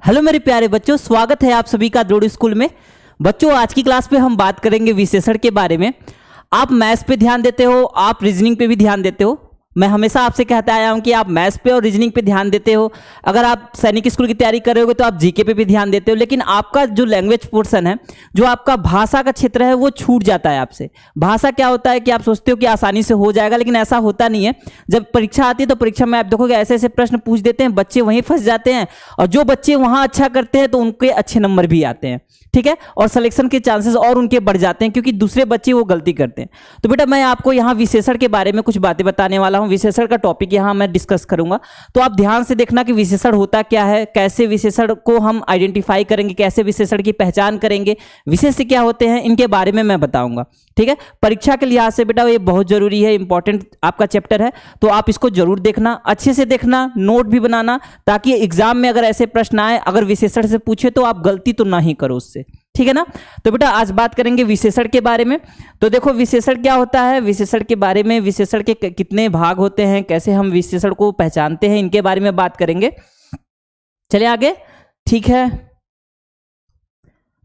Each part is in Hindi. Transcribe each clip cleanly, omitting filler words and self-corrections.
हेलो मेरे प्यारे बच्चों, स्वागत है आप सभी का द्रोड़ स्कूल में। बच्चों, आज की क्लास में हम बात करेंगे विशेषण के बारे में। आप मैथ्स पे ध्यान देते हो, आप रीजनिंग पे भी ध्यान देते हो। मैं हमेशा आपसे कहता आया हूं कि आप मैथ्स पे और रीजनिंग पे ध्यान देते हो। अगर आप सैनिक स्कूल की तैयारी कर रहे होगे तो आप जीके पे भी ध्यान देते हो, लेकिन आपका जो लैंग्वेज पोर्शन है, जो आपका भाषा का क्षेत्र है, वो छूट जाता है आपसे। भाषा क्या होता है कि आप सोचते हो कि आसानी से हो जाएगा, लेकिन ऐसा होता नहीं है। जब परीक्षा आती है तो परीक्षा में आप देखोगे ऐसे ऐसे प्रश्न पूछ देते हैं, बच्चे वहीं फंस जाते हैं। और जो बच्चे वहां अच्छा करते हैं तो उनके अच्छे नंबर भी आते हैं, ठीक है, और सिलेक्शन के चांसेस और उनके बढ़ जाते हैं, क्योंकि दूसरे बच्चे वो गलती करते हैं। तो बेटा, मैं आपको यहाँ विशेषण के बारे में कुछ बातें बताने वाला हूँ। विशेषण का टॉपिक यहाँ मैं डिस्कस करूंगा, तो आप ध्यान से देखना कि विशेषण होता क्या है, कैसे विशेषण को हम आइडेंटिफाई करेंगे, कैसे विशेषण की पहचान करेंगे, विशेष्य क्या होते हैं, इनके बारे में मैं बताऊंगा, ठीक है। परीक्षा के लिहाज से बेटा ये बहुत जरूरी है, इंपॉर्टेंट आपका चैप्टर है, तो आप इसको जरूर देखना, अच्छे से देखना, नोट भी बनाना, ताकि एग्जाम में अगर ऐसे प्रश्न आए, अगर विशेषण से पूछे तो आप गलती तो ना ही करो उससे, ठीक है ना। तो बेटा आज बात करेंगे विशेषण के बारे में। तो देखो विशेषण क्या होता है, विशेषण के बारे में, विशेषण के कितने भाग होते हैं, कैसे हम विशेषण को पहचानते हैं, इनके बारे में बात करेंगे। चलिए आगे, ठीक है।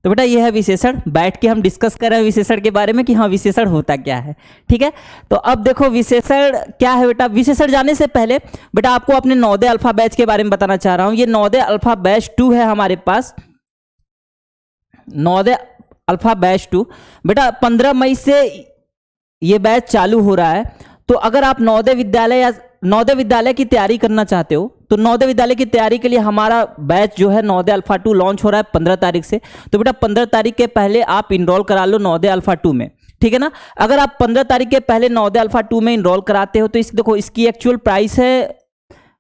तो बेटा ये है विशेषण, बैठ के हम डिस्कस कर रहे हैं विशेषण के बारे में कि हाँ विशेषण होता क्या है, ठीक है। तो अब देखो विशेषण क्या है बेटा। विशेषण जाने से पहले बेटा आपको अपने नवोदय अल्फा बैच के बारे में बताना चाह रहा हूं। ये नवोदय अल्फा बैच 2 है हमारे पास, नवोदय अल्फा बैच 2। बेटा 15 मई से ये बैच चालू हो रहा है। तो अगर आप नवोदय विद्यालय या नवोदय विद्यालय की तैयारी करना चाहते हो तो नवोदय विद्यालय की तैयारी के लिए हमारा बैच जो है नवोदय अल्फा 2 लॉन्च हो रहा है 15 तारीख से। तो बेटा 15 तारीख के पहले आप इनरोल करा लो नवोदय अल्फा 2 में, ठीक है ना। अगर आप 15 तारीख के पहले नवोदय अल्फा 2 में इनरोल कराते हो तो इस देखो इसकी एक्चुअल प्राइस है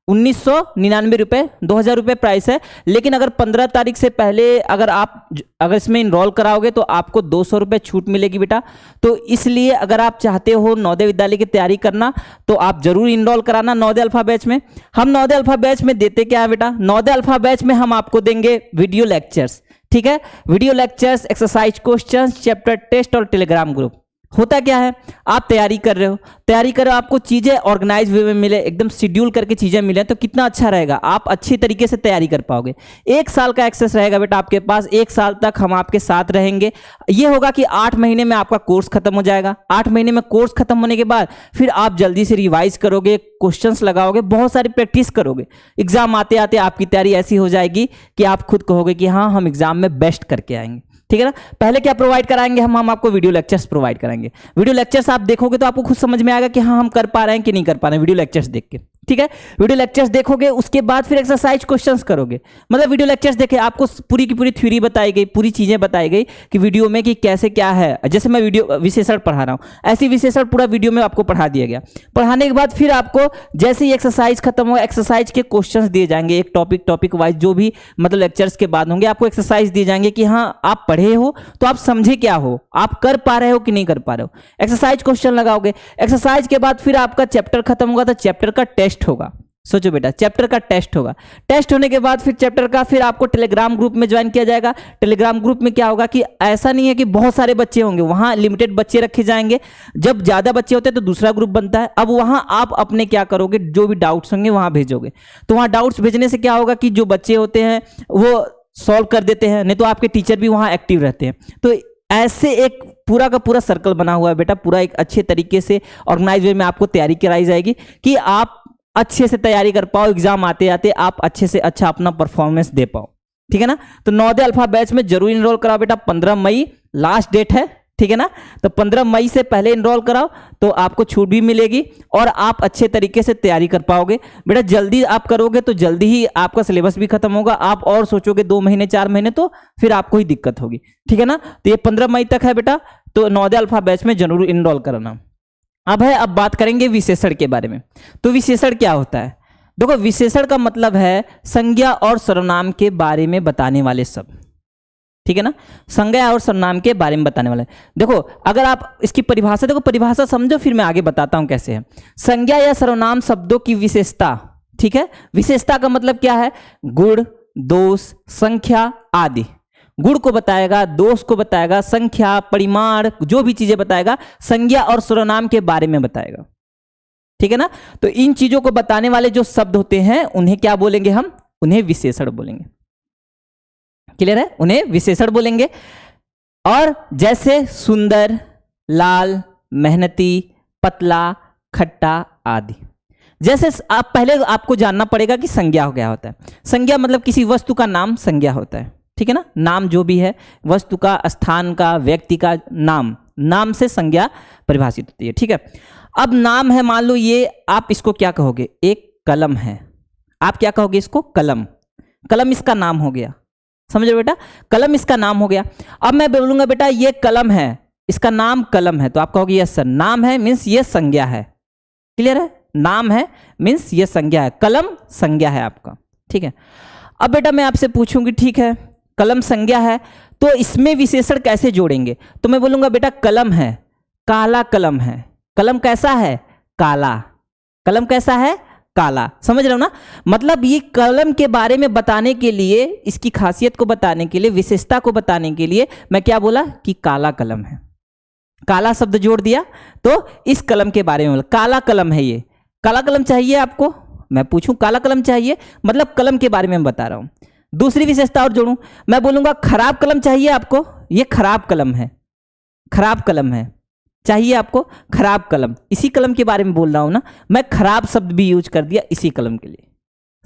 1999 रुपये, 2000 रुपये प्राइस है। लेकिन अगर 15 तारीख से पहले अगर इसमें इनरोल कराओगे तो आपको 200 रुपये छूट मिलेगी बेटा। तो इसलिए अगर आप चाहते हो नवोदय विद्यालय की तैयारी करना तो आप जरूर इनरोल कराना नवोदय अल्फा बैच में। हम नवोदय अल्फा बैच में देते क्या है बेटा, नवोदय अल्फा बैच में हम आपको देंगे वीडियो लेक्चर्स, ठीक है। Video lectures, exercise question, chapter test और टेलीग्राम ग्रुप। होता क्या है, आप तैयारी कर रहे हो, आपको चीजें ऑर्गेनाइज वे में मिले, एकदम शेड्यूल करके चीजें मिले तो कितना अच्छा रहेगा, आप अच्छी तरीके से तैयारी कर पाओगे। 1 साल का एक्सेस रहेगा बेटा आपके पास, 1 साल तक हम आपके साथ रहेंगे। ये होगा कि 8 महीने में आपका कोर्स खत्म हो जाएगा। 8 महीने में कोर्स खत्म होने के बाद फिर आप जल्दी से रिवाइज करोगे, क्वेश्चंस लगाओगे, बहुत सारी प्रैक्टिस करोगे। एग्जाम आते आते आपकी तैयारी ऐसी हो जाएगी कि आप खुद कहोगे कि हाँ हम एग्जाम में बेस्ट करके आएंगे, ठीक है ना। पहले क्या प्रोवाइड कराएंगे हम आपको वीडियो लेक्चर्स प्रोवाइड कराएंगे। वीडियो लेक्चर्स आप देखोगे तो आपको खुद समझ में आएगा कि हाँ हम कर पा रहे हैं कि नहीं कर पा रहे हैं, वीडियो लेक्चर्स देख के, ठीक है। वीडियो लेक्चर्स देखोगे, उसके बाद फिर एक्सरसाइज क्वेश्चंस करोगे। मतलब वीडियो लेक्चर्स देखे आपको पूरी की पूरी थ्योरी बताई गई, पूरी चीजें बताई गई कि वीडियो में कि कैसे क्या है। जैसे मैं वीडियो विशेषण पढ़ा रहा हूँ, ऐसी विशेषण पूरा वीडियो में आपको पढ़ा दिया गया। पढ़ाने के बाद फिर आपको जैसे ही एक्सरसाइज खत्म हो, एक्सरसाइज के क्वेश्चंस दिए जाएंगे, एक टॉपिक वाइज जो भी मतलब लेक्चर्स के बाद होंगे, आपको एक्सरसाइज दिए जाएंगे कि हाँ आप पढ़े हो तो आप समझे क्या हो, आप कर पा रहे हो कि नहीं कर पा रहे हो। एक्सरसाइज क्वेश्चन लगाओगे, एक्सरसाइज के बाद फिर आपका चैप्टर खत्म होगा तो चैप्टर का टेस्ट होगा। सोचो बेटा, चैप्टर का टेस्ट होगा। टेस्ट होने के बाद फिर चैप्टर का फिर आपको टेलीग्राम ग्रुप में ज्वाइन किया जाएगा। टेलीग्राम ग्रुप में क्या होगा कि ऐसा नहीं है कि बहुत सारे बच्चे होंगे, वहां लिमिटेड बच्चे रखे जाएंगे। जब ज्यादा बच्चे होते हैं तो दूसरा ग्रुप बनता है। अब वहां आप अपने क्या करोगे, जो भी डाउट्स होंगे वहां भेजोगे। तो वहां डाउट्स भेजने से क्या होगा कि जो बच्चे होते हैं वो सॉल्व कर देते हैं, नहीं तो आपके टीचर भी वहां एक्टिव रहते हैं। तो ऐसे एक पूरा का पूरा सर्कल बना हुआ है बेटा, पूरा एक अच्छे तरीके से ऑर्गेनाइज वे में आपको तैयारी कराई जाएगी कि आप अच्छे से तैयारी कर पाओ, एग्जाम आते आते आप अच्छे से अच्छा अपना परफॉर्मेंस दे पाओ, ठीक है ना। तो नवोदय अल्फा बैच में जरूर इनरोल कराओ बेटा। 15 मई लास्ट डेट है, ठीक है ना। तो 15 मई से पहले इनरोल कराओ तो आपको छूट भी मिलेगी और आप अच्छे तरीके से तैयारी कर पाओगे बेटा। जल्दी आप करोगे तो जल्दी ही आपका सिलेबस भी खत्म होगा। आप और सोचोगे 2 महीने 4 महीने तो फिर आपको ही दिक्कत होगी, ठीक है ना। तो ये 15 मई तक है बेटा, तो नवोदय अल्फा बैच में जरूर इनरोल करना। अब बात करेंगे विशेषण के बारे में। तो विशेषण क्या होता है, देखो विशेषण का मतलब है संज्ञा और सर्वनाम के बारे में बताने वाले शब्द, ठीक है ना। संज्ञा और सर्वनाम के बारे में बताने वाले। देखो अगर आप इसकी परिभाषा देखो, परिभाषा समझो फिर मैं आगे बताता हूं कैसे है। संज्ञा या सर्वनाम शब्दों की विशेषता, ठीक है। विशेषता का मतलब क्या है, गुण, दोष, संख्या आदि। गुण को बताएगा, दोष को बताएगा, संख्या, परिमाण, जो भी चीजें बताएगा संज्ञा और सर्वनाम के बारे में बताएगा, ठीक है ना। तो इन चीजों को बताने वाले जो शब्द होते हैं उन्हें क्या बोलेंगे हम, उन्हें विशेषण बोलेंगे। क्लियर है, उन्हें विशेषण बोलेंगे। और जैसे सुंदर, लाल, मेहनती, पतला, खट्टा आदि। जैसे आप पहले आपको जानना पड़ेगा कि संज्ञा क्या होता है। संज्ञा मतलब किसी वस्तु का नाम संज्ञा होता है, ठीक है ना। नाम जो भी है, वस्तु का, स्थान का, व्यक्ति का नाम, नाम से संज्ञा परिभाषित होती है, ठीक है। अब नाम है, मान लो ये, आप इसको क्या कहोगे, एक कलम है, आप क्या कहोगे इसको, कलम। कलम इसका नाम हो गया, समझ रहे हो बेटा, कलम इसका नाम हो गया। अब मैं बोलूंगा बेटा ये कलम है, इसका नाम कलम है, तो आप कहोगे यस सर, नाम है मीन्स ये संज्ञा है, क्लियर है, नाम है मीन्स ये संज्ञा है, कलम संज्ञा है आपका, ठीक है। अब बेटा मैं आपसे पूछूंगी, ठीक है कलम संज्ञा है, तो इसमें विशेषण कैसे जोड़ेंगे, तो मैं बोलूंगा बेटा कलम है, काला कलम है। कलम कैसा है, काला। कलम कैसा है, काला। समझ रहे हो ना, मतलब ये कलम के बारे में बताने के लिए, इसकी खासियत को बताने के लिए, विशेषता को बताने के लिए मैं क्या बोला कि काला कलम है, काला शब्द जोड़ दिया, तो इस कलम के बारे में बोला काला कलम है। ये काला कलम चाहिए आपको, मैं पूछूं काला कलम चाहिए, मतलब कलम के बारे में मैं बता रहा हूं। दूसरी विशेषता और जोड़ूं, मैं बोलूंगा खराब कलम चाहिए आपको, ये खराब कलम है, खराब कलम है चाहिए आपको, खराब कलम, इसी कलम के बारे में बोल रहा हूं ना, मैं खराब शब्द भी यूज कर दिया इसी कलम के लिए,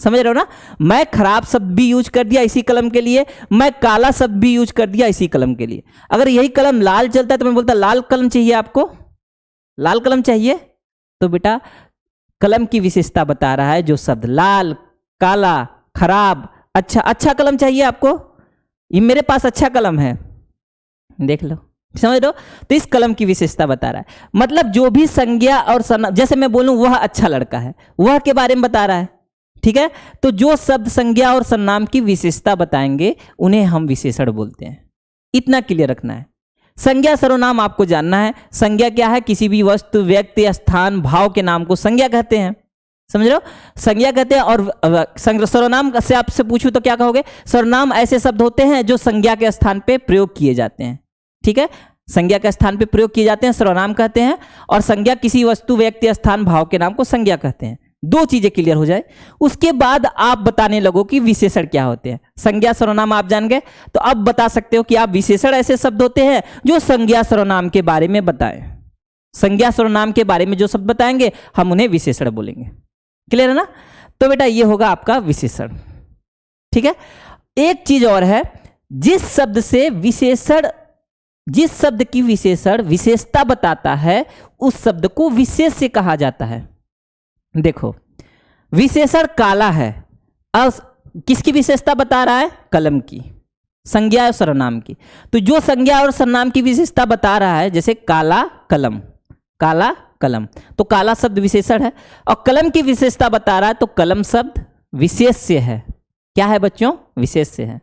समझ रहे हो ना, मैं खराब शब्द भी यूज कर दिया इसी कलम के लिए, मैं काला शब्द भी यूज कर दिया इसी कलम के लिए। अगर यही कलम लाल चलता है तो मैं बोलता लाल कलम चाहिए आपको, लाल कलम चाहिए, तो बेटा कलम की विशेषता बता रहा है जो शब्द लाल, काला, खराब, अच्छा, अच्छा कलम चाहिए आपको, ये मेरे पास अच्छा कलम है, देख लो, समझ रहे हो, तो इस कलम की विशेषता बता रहा है। मतलब जो भी संज्ञा और सर्वनाम, जैसे मैं बोलूं वह अच्छा लड़का है, वह के बारे में बता रहा है, ठीक है, तो जो शब्द संज्ञा और सर्वनाम की विशेषता बताएंगे उन्हें हम विशेषण बोलते हैं, इतना क्लियर रखना है। संज्ञा सर्वनाम आपको जानना है, संज्ञा क्या है, किसी भी वस्तु, व्यक्ति, स्थान, भाव के नाम को संज्ञा कहते हैं, समझ रहे हो, संज्ञा कहते हैं। और सर्वनाम से आपसे पूछूं तो क्या कहोगे, सर्वनाम ऐसे शब्द होते हैं जो संज्ञा के स्थान पे प्रयोग किए जाते हैं, ठीक है, संज्ञा के स्थान पे प्रयोग किए जाते हैं, सर्वनाम कहते हैं। और संज्ञा किसी वस्तु, व्यक्ति, स्थान, भाव के नाम को संज्ञा कहते हैं। दो चीजें क्लियर हो जाए, उसके बाद आप बताने लगो कि विशेषण क्या होते हैं। संज्ञा सर्वनाम आप जान गए, तो अब बता सकते हो कि आप विशेषण ऐसे शब्द होते हैं जो संज्ञा सर्वनाम के बारे में बताएं। संज्ञा सर्वनाम के बारे में जो शब्द बताएंगे हम उन्हें विशेषण बोलेंगे, क्लियर है ना। तो बेटा ये होगा आपका विशेषण, ठीक है। एक चीज और है, जिस शब्द से विशेषण, जिस शब्द की विशेषण विशेषता बताता है उस शब्द को विशेष्य कहा जाता है। देखो विशेषण काला है, अब किसकी विशेषता बता रहा है, कलम की, संज्ञा और सर्वनाम की। तो जो संज्ञा और सर्वनाम की विशेषता बता रहा है, जैसे काला कलम, काला कलम, तो काला शब्द विशेषण है। और कलम की विशेषता बता रहा है तो कलम शब्द विशेष्य है। क्या है बच्चों, विशेष्य है।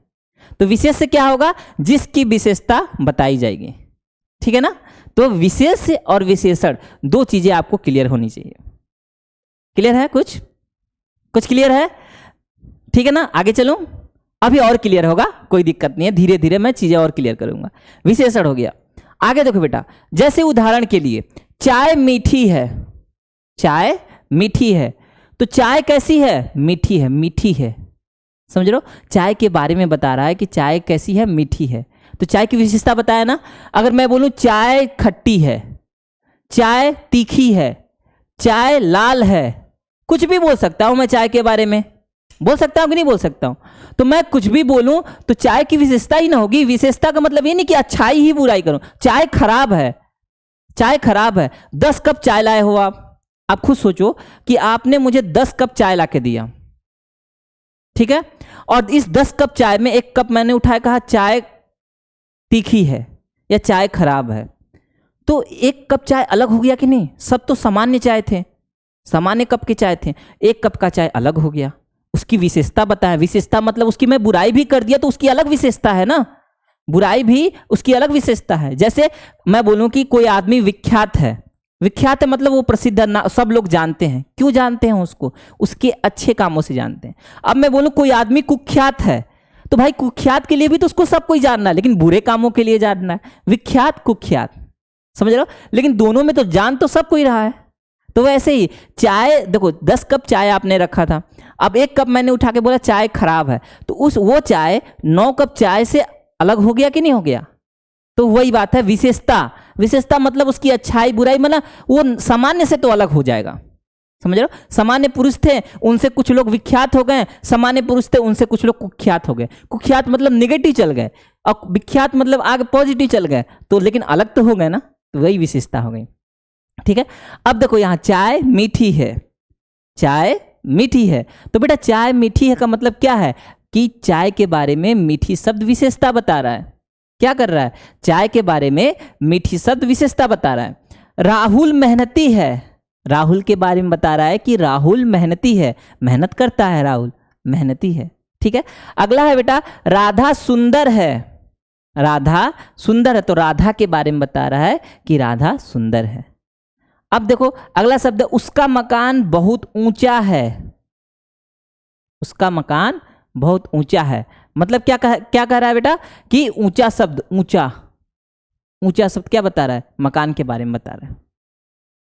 तो विशेष्य क्या होगा, जिसकी विशेषता बताई जाएगी, ठीक है ना। तो विशेष्य और विशेषण दो चीजें आपको क्लियर होनी चाहिए। क्लियर है, कुछ क्लियर है, ठीक है ना। आगे चलूं, अभी और क्लियर होगा, कोई दिक्कत नहीं है, धीरे धीरे मैं चीजें और क्लियर करूंगा। विशेषण हो गया। आगे देखो बेटा, जैसे उदाहरण के लिए चाय मीठी है, चाय मीठी है, तो चाय कैसी है, मीठी है, मीठी है, समझ लो, चाय के बारे में बता रहा है कि चाय कैसी है, मीठी है। तो चाय की विशेषता बताया ना। अगर मैं बोलूं चाय खट्टी है, चाय तीखी है, चाय लाल है, कुछ भी बोल सकता हूं मैं चाय के बारे में, बोल सकता हूं कि नहीं बोल सकता हूं। तो मैं कुछ भी बोलूं तो चाय की विशेषता ही ना होगी। विशेषता का मतलब ये नहीं कि अच्छाई ही बुराई करूं। चाय खराब है, चाय खराब है, 10 कप चाय लाए हो आप खुद सोचो कि आपने मुझे 10 कप चाय ला के दिया, ठीक है, और इस 10 कप चाय में एक कप मैंने उठाया, कहा चाय तीखी है या चाय खराब है, तो एक कप चाय अलग हो गया कि नहीं। सब तो सामान्य चाय थे, सामान्य कप की चाय थे, एक कप का चाय अलग हो गया, उसकी विशेषता बताया। विशेषता मतलब उसकी मैं बुराई भी कर दिया तो उसकी अलग विशेषता है ना, बुराई भी उसकी अलग विशेषता है। जैसे मैं बोलूं कि कोई आदमी विख्यात है, विख्यात है मतलब वो प्रसिद्ध है, सब लोग जानते हैं। क्यों जानते हैं उसको, उसके अच्छे कामों से जानते हैं। अब मैं बोलूं कोई आदमी कुख्यात है, तो भाई कुख्यात के लिए भी तो उसको सब कोई जानना है, लेकिन बुरे कामों के लिए जानना है। विख्यात कुख्यात, समझ रहे हो, लेकिन दोनों में तो जान तो सब कोई रहा है। तो वैसे ही चाय, देखो 10 कप चाय आपने रखा था, अब 1 कप मैंने उठा के बोला चाय खराब है, तो वो चाय 9 कप चाय से अलग हो गया कि नहीं हो गया? तो वही बात है विशेषता। विशेषता मतलब उसकी अच्छाई बुराई, मतलब वो सामान्य से तो अलग हो जाएगा, समझ रहे हो? सामान्य पुरुष थे, उनसे कुछ लोग विख्यात हो गए, सामान्य पुरुष थे, उनसे कुछ लोग कुख्यात हो गए। कुख्यात मतलब निगेटिव चल गए, और विख्यात मतलब आगे पॉजिटिव चल गए, तो लेकिन अलग तो हो गए ना, तो वही विशेषता हो गई। ठीक है, अब देखो यहाँ चाय मीठी है, चाय मीठी है, तो बेटा चाय मीठी है का मतलब क्या है कि चाय के बारे में मीठी शब्द विशेषता बता रहा है। क्या कर रहा है? चाय के बारे में मीठी शब्द विशेषता बता रहा है। राहुल मेहनती है, राहुल के बारे में बता रहा है कि राहुल मेहनती है, मेहनत करता है, राहुल मेहनती है। ठीक है, अगला है बेटा राधा सुंदर है, राधा सुंदर है, तो राधा के बारे में बता रहा है कि राधा सुंदर है। अब देखो अगला शब्द, उसका मकान बहुत ऊंचा है, उसका मकान बहुत ऊंचा है, मतलब क्या कह रहा है बेटा कि ऊंचा शब्द, ऊंचा, ऊंचा शब्द क्या बता रहा है? मकान के बारे में बता रहा है।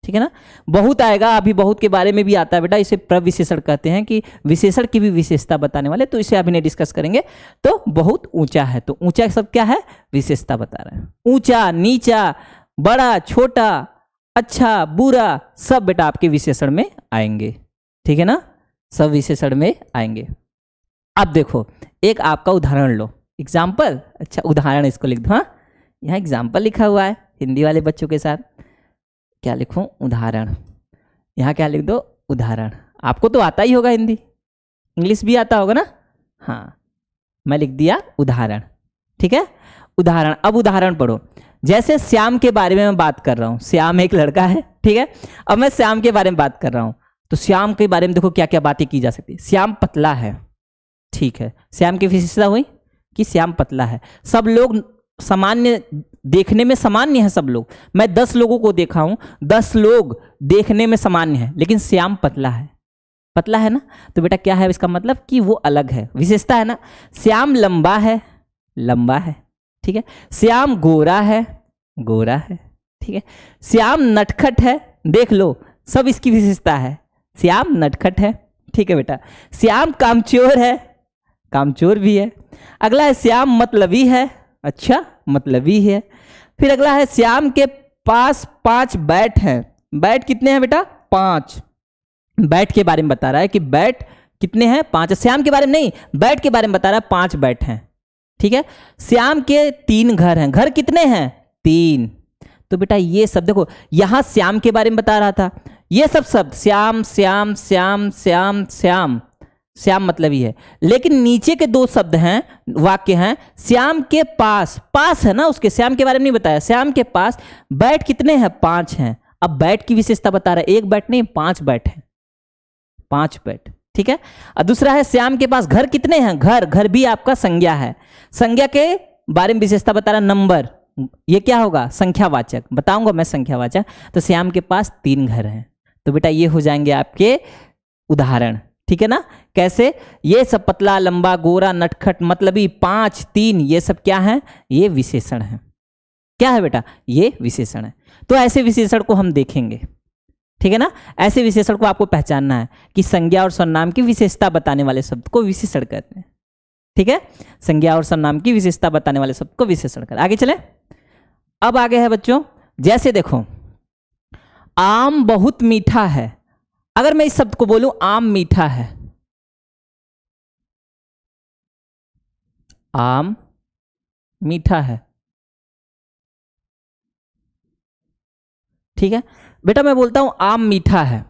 ठीक है ना, बहुत आएगा, अभी बहुत के बारे में भी आता है बेटा, इसे प्रविशेषण कहते हैं, कि विशेषण की भी विशेषता बताने वाले, तो इसे अभी नहीं डिस्कस करेंगे। तो बहुत ऊंचा है, तो ऊंचा शब्द क्या है? विशेषता बता रहा है। ऊंचा, नीचा, बड़ा, छोटा, अच्छा, बुरा, सब बेटा आपके विशेषण में आएंगे। ठीक है ना, सब विशेषण में आएंगे। अब देखो एक आपका उदाहरण लो, एग्जाम्पल, अच्छा उदाहरण इसको लिख दो। हाँ, यहाँ एग्जाम्पल लिखा हुआ है, हिंदी वाले बच्चों के साथ क्या लिखूं? उदाहरण। यहाँ क्या लिख दो? उदाहरण। आपको तो आता ही होगा हिंदी, इंग्लिश भी आता होगा ना? हाँ, मैं लिख दिया उदाहरण। ठीक है, उदाहरण। अब उदाहरण पढ़ो। जैसे श्याम के बारे में मैं बात कर रहा हूँ, श्याम एक लड़का है, ठीक है, अब मैं श्याम के बारे में बात कर रहा हूँ, तो श्याम के बारे में देखो क्या क्या बातें की जा सकती है। श्याम पतला है, ठीक है, श्याम की विशेषता हुई कि श्याम पतला है। सब लोग सामान्य, देखने में सामान्य है सब लोग, मैं 10 लोगों को देखा हूं, 10 लोग देखने में सामान्य है, लेकिन श्याम पतला है, पतला है ना, तो बेटा क्या है इसका मतलब कि वो अलग है, विशेषता है ना। श्याम लंबा है, लंबा है, ठीक है। श्याम गोरा है, गोरा है, ठीक है। श्याम नटखट है, देख लो सब इसकी विशेषता है, श्याम नटखट है, ठीक है बेटा। श्याम कामचोर है, कामचोर भी है। अगला है श्याम मतलबी है, अच्छा मतलबी है। फिर अगला है श्याम के पास 5 बैट हैं। बैट कितने हैं बेटा? 5। बैट के बारे में बता रहा है कि बैट कितने हैं? 5। श्याम के बारे में नहीं, बैट के बारे में बता रहा है 5 बैट हैं, ठीक है। श्याम के 3 घर हैं। घर कितने हैं? 3। तो बेटा ये सब देखो, यहां श्याम के बारे में बता रहा था, ये सब शब्द श्याम श्याम श्याम श्याम श्याम, श्याम मतलब ही है, लेकिन नीचे के 2 शब्द हैं, वाक्य हैं, श्याम के पास, पास है ना उसके, श्याम के बारे में नहीं बताया। श्याम के पास बैट कितने हैं? 5 हैं। अब बैट की विशेषता बता रहा है, 1 बैट नहीं 5 बैट हैं, 5 बैट, ठीक है। और दूसरा है श्याम के पास घर कितने हैं? घर, घर भी आपका संज्ञा है, संज्ञा के बारे में विशेषता बता रहा है नंबर, ये क्या होगा? संख्यावाचक, बताऊंगा मैं संख्यावाचक। तो श्याम के पास 3 घर हैं। तो बेटा ये हो जाएंगे आपके उदाहरण, ठीक है ना। कैसे? ये सब पतला, लंबा, गोरा, नटखट, मतलबी, 5, 3, ये सब क्या है? ये विशेषण है। क्या है बेटा? ये विशेषण है। तो ऐसे विशेषण को हम देखेंगे, ठीक है ना। ऐसे विशेषण को आपको पहचानना है कि संज्ञा और सर्वनाम की विशेषता बताने वाले शब्द को विशेषण कहते हैं, ठीक है। संज्ञा और सर्वनाम की विशेषता बताने वाले शब्द को विशेषण कहते हैं। आगे चले। अब आगे है बच्चों, जैसे देखो आम बहुत मीठा है। अगर मैं इस शब्द को बोलूं आम मीठा है, आम मीठा है, ठीक है बेटा। मैं बोलता हूं आम मीठा है,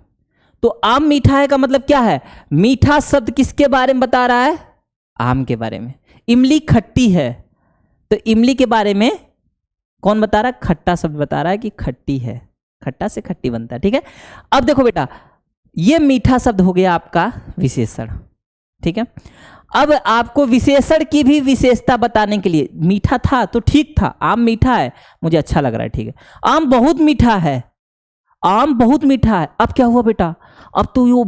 तो आम मीठा है का मतलब क्या है? मीठा शब्द किसके बारे में बता रहा है? आम के बारे में। इमली खट्टी है, तो इमली के बारे में कौन बता रहा है? खट्टा शब्द बता रहा है कि खट्टी है, खट्टा से खट्टी बनता है, ठीक है। अब देखो बेटा, ये मीठा शब्द हो गया आपका विशेषण, ठीक है। अब आपको विशेषण की भी विशेषता बताने के लिए, मीठा था तो ठीक था, आम मीठा है, मुझे अच्छा लग रहा है, ठीक है। आम बहुत मीठा है, आम बहुत मीठा है। अब क्या हुआ बेटा? अब तो यो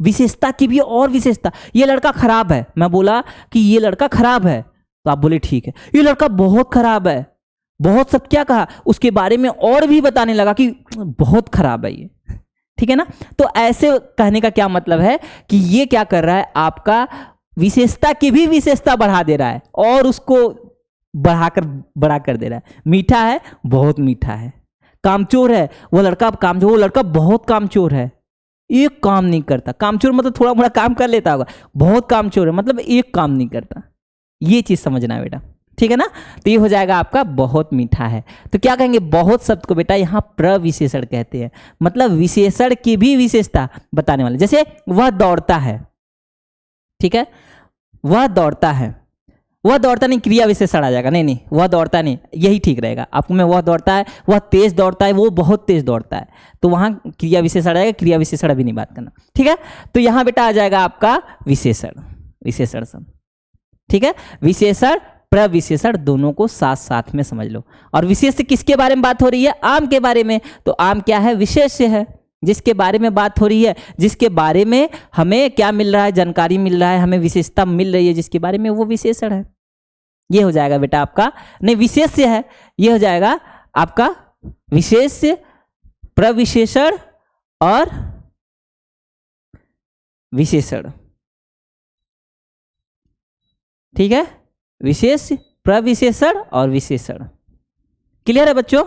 विशेषता की भी और विशेषता, ये लड़का खराब है, मैं बोला कि ये लड़का खराब है, तो आप बोले ठीक है। ये लड़का बहुत खराब है, बहुत सब क्या कहा उसके बारे में और भी बताने लगा कि बहुत खराब है ये, ठीक है ना। तो ऐसे कहने का क्या मतलब है कि ये क्या कर रहा है, आपका विशेषता की भी विशेषता बढ़ा दे रहा है और उसको बढ़ाकर बड़ा कर दे रहा है। मीठा है, बहुत मीठा है। कामचोर है, वो लड़का बहुत कामचोर है, एक काम नहीं करता। कामचोर मतलब थोड़ा मोड़ा काम कर लेता होगा, बहुत कामचोर है मतलब एक काम नहीं करता। ये चीज समझना है बेटा, ठीक है ना। तो ये हो जाएगा आपका बहुत मीठा है। तो क्या कहेंगे, बहुत शब्द को बेटा यहाँ प्रविशेषण कहते हैं, मतलब विशेषण की भी विशेषता बताने वाले। जैसे वह दौड़ता है, ठीक है, वह दौड़ता है, वह दौड़ता नहीं, क्रिया विशेषण आ जाएगा। नहीं, वह दौड़ता नहीं, यही ठीक रहेगा आपको में। वह दौड़ता है, वह तेज दौड़ता है, वो बहुत तेज दौड़ता है, तो वहां क्रिया विशेषण आ जाएगा। क्रिया विशेषण अभी नहीं बात करना, ठीक है। तो यहां बेटा आ जाएगा आपका विशेषण, विशेषण शब्द, ठीक है। विशेषण प्रविशेषण दोनों को साथ साथ में समझ लो। और विशेष किसके बारे में बात हो रही है, आम के बारे में। तो आम क्या है, विशेष्य है, जिसके बारे में बात हो रही है, जिसके बारे में हमें क्या मिल रहा है, जानकारी मिल रहा है, हमें विशेषता मिल रही है जिसके बारे में, वो विशेषण है। ये हो जाएगा बेटा आपका, नहीं विशेष्य है, ये हो जाएगा आपका विशेष्य, प्रविशेषण और विशेषण, ठीक है। विशेष, प्रविशेषण और विशेषण। क्लियर है बच्चों,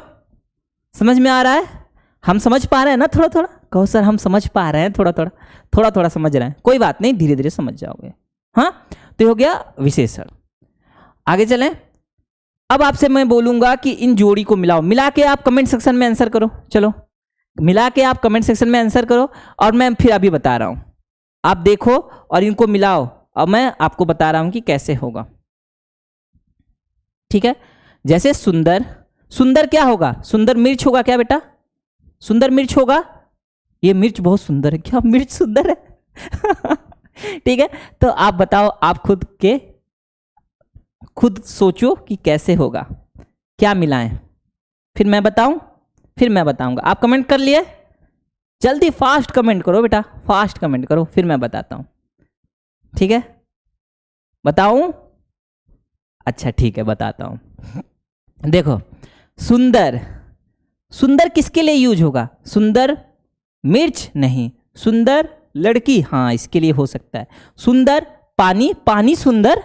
समझ में आ रहा है, हम समझ पा रहे हैं ना थोड़ा थोड़ा। कहो सर हम समझ पा रहे हैं, थोड़ा थोड़ा समझ रहे हैं, कोई बात नहीं, धीरे धीरे समझ जाओगे। हाँ, तो ये हो गया विशेषण। आगे चलें। अब आपसे मैं बोलूंगा कि इन जोड़ी को मिलाओ, मिला के आप कमेंट सेक्शन में आंसर करो। चलो मिला के आप कमेंट सेक्शन में आंसर करो, और मैं फिर अभी बता रहा हूं, आप देखो और इनको मिलाओ, और मैं आपको बता रहा हूं कि कैसे होगा, ठीक है। जैसे सुंदर, सुंदर क्या होगा, सुंदर मिर्च होगा क्या बेटा, सुंदर मिर्च होगा। ये मिर्च बहुत सुंदर है, क्या मिर्च सुंदर है ठीक है। तो आप बताओ, आप खुद सोचो कि कैसे होगा, क्या मिलाएं, फिर मैं बताऊं, फिर मैं बताऊंगा। आप कमेंट कर लिए, जल्दी फास्ट कमेंट करो बेटा, फास्ट कमेंट करो, फिर मैं बताता हूं, ठीक है। बताऊं, अच्छा ठीक है बताता हूं। देखो सुंदर, सुंदर किसके लिए यूज होगा, सुंदर मिर्च नहीं, सुंदर लड़की, हाँ इसके लिए हो सकता है। सुंदर पानी, पानी सुंदर,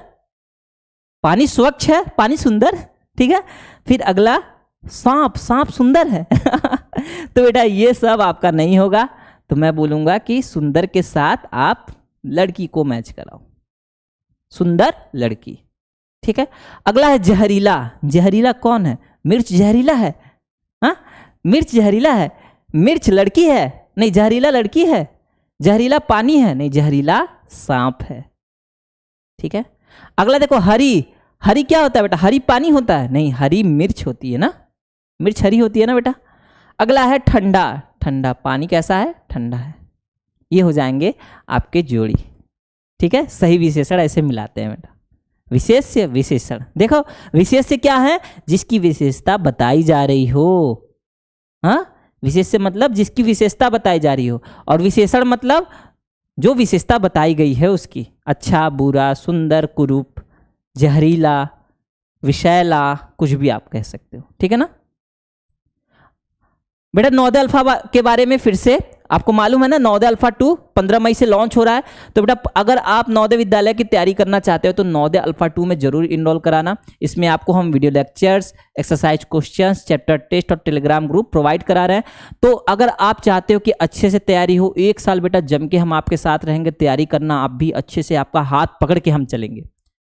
पानी स्वच्छ है, पानी सुंदर, ठीक है। फिर अगला सांप, सांप सुंदर है तो बेटा ये सब आपका नहीं होगा, तो मैं बोलूंगा कि सुंदर के साथ आप लड़की को मैच कराओ, सुंदर लड़की, ठीक है। अगला है जहरीला, जहरीला कौन है, मिर्च जहरीला है, हाँ मिर्च जहरीला है, मिर्च लड़की है, नहीं जहरीला लड़की है, जहरीला पानी है, नहीं जहरीला सांप है, ठीक है। अगला देखो हरी, हरी क्या होता है बेटा, हरी पानी होता है, नहीं हरी मिर्च होती है ना, मिर्च हरी होती है ना बेटा। अगला है ठंडा, ठंडा पानी कैसा है, ठंडा है। ये हो जाएंगे आपके जोड़ी, ठीक है। सही विशेषण ऐसे मिलाते हैं बेटा, विशेष्य विशेषण। देखो विशेष्य क्या है, जिसकी विशेषता बताई जा रही हो, हाँ विशेष्य मतलब जिसकी विशेषता बताई जा रही हो, और विशेषण मतलब जो विशेषता बताई गई है उसकी, अच्छा बुरा सुंदर कुरूप जहरीला विषैला, कुछ भी आप कह सकते हो, ठीक है ना। बेटा नवोदय अल्फा के बारे में फिर से आपको मालूम है ना, नवोदय अल्फा 2 15 मई से लॉन्च हो रहा है। तो बेटा अगर आप नवोदय विद्यालय की तैयारी करना चाहते हो तो नवोदय अल्फा 2 में जरूर इनरोल कराना। इसमें आपको हम video lectures, exercise questions, chapter test और टेलीग्राम ग्रुप प्रोवाइड करा रहे हैं। तो अगर आप चाहते हो कि अच्छे से तैयारी हो, 1 साल बेटा जम के हम आपके साथ रहेंगे, तैयारी करना आप भी अच्छे से, आपका हाथ पकड़ के हम चलेंगे,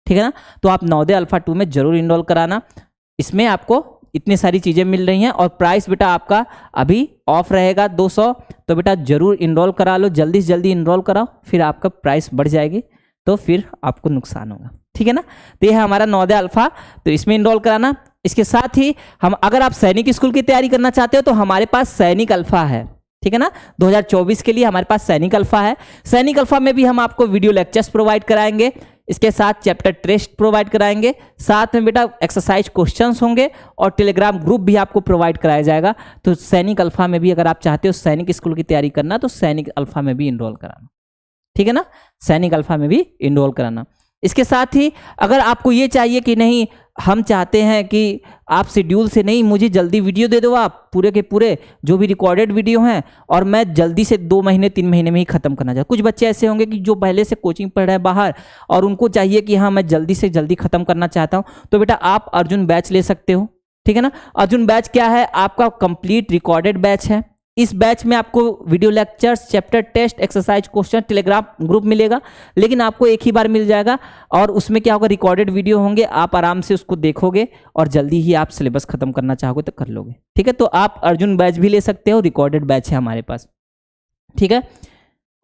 ठीक है ना। तो आप नवोदय अल्फा 2 में जरूर इनरोल कराना। इसमें आपको इतनी सारी चीजें मिल रही हैं, और प्राइस बेटा आपका अभी ऑफ रहेगा 200। तो बेटा जरूर इनरोल करा लो, जल्दी से जल्दी इनरोल कराओ, फिर आपका प्राइस बढ़ जाएगी तो फिर आपको नुकसान होगा, ठीक है ना। तो ये है हमारा नवोदय अल्फा, तो इसमें इनरोल कराना। इसके साथ ही हम, अगर आप सैनिक स्कूल की तैयारी करना चाहते हो तो हमारे पास सैनिक अल्फा है, ठीक है ना। 2024 के लिए हमारे पास सैनिक अल्फा है। सैनिक अल्फा में भी हम आपको वीडियो लेक्चर्स प्रोवाइड कराएंगे, इसके साथ चैप्टर टेस्ट प्रोवाइड कराएंगे, साथ में बेटा एक्सरसाइज क्वेश्चंस होंगे, और टेलीग्राम ग्रुप भी आपको प्रोवाइड कराया जाएगा। तो सैनिक अल्फा में भी अगर आप चाहते हो सैनिक स्कूल की तैयारी करना तो सैनिक अल्फा में भी इनरोल कराना, ठीक है ना, सैनिक अल्फा में भी इनरोल कराना। इसके साथ ही अगर आपको ये चाहिए कि नहीं, हम चाहते हैं कि आप शेड्यूल से नहीं, मुझे जल्दी वीडियो दे दो, आप पूरे के पूरे जो भी रिकॉर्डेड वीडियो हैं, और मैं जल्दी से 2 महीने 3 महीने में ही खत्म करना चाहता हूँ। कुछ बच्चे ऐसे होंगे कि जो पहले से कोचिंग पढ़ रहे हैं बाहर, और उनको चाहिए कि हाँ मैं जल्दी से जल्दी खत्म करना चाहता हूँ, तो बेटा आप अर्जुन बैच ले सकते हो। ठीक है ना। अर्जुन बैच क्या है? आपका कंप्लीट रिकॉर्डेड बैच है। इस बैच में आपको video lectures, chapter test, exercise question, Telegram group मिलेगा, लेकिन आपको एक ही बार मिल जाएगा, और उसमें क्या होगा, रिकॉर्डेड वीडियो होंगे, आप आराम से उसको देखोगे और जल्दी ही आप सिलेबस खत्म करना चाहोगे तो कर लोगे। ठीक है, तो आप अर्जुन बैच भी ले सकते हो, रिकॉर्डेड बैच है हमारे पास। ठीक है,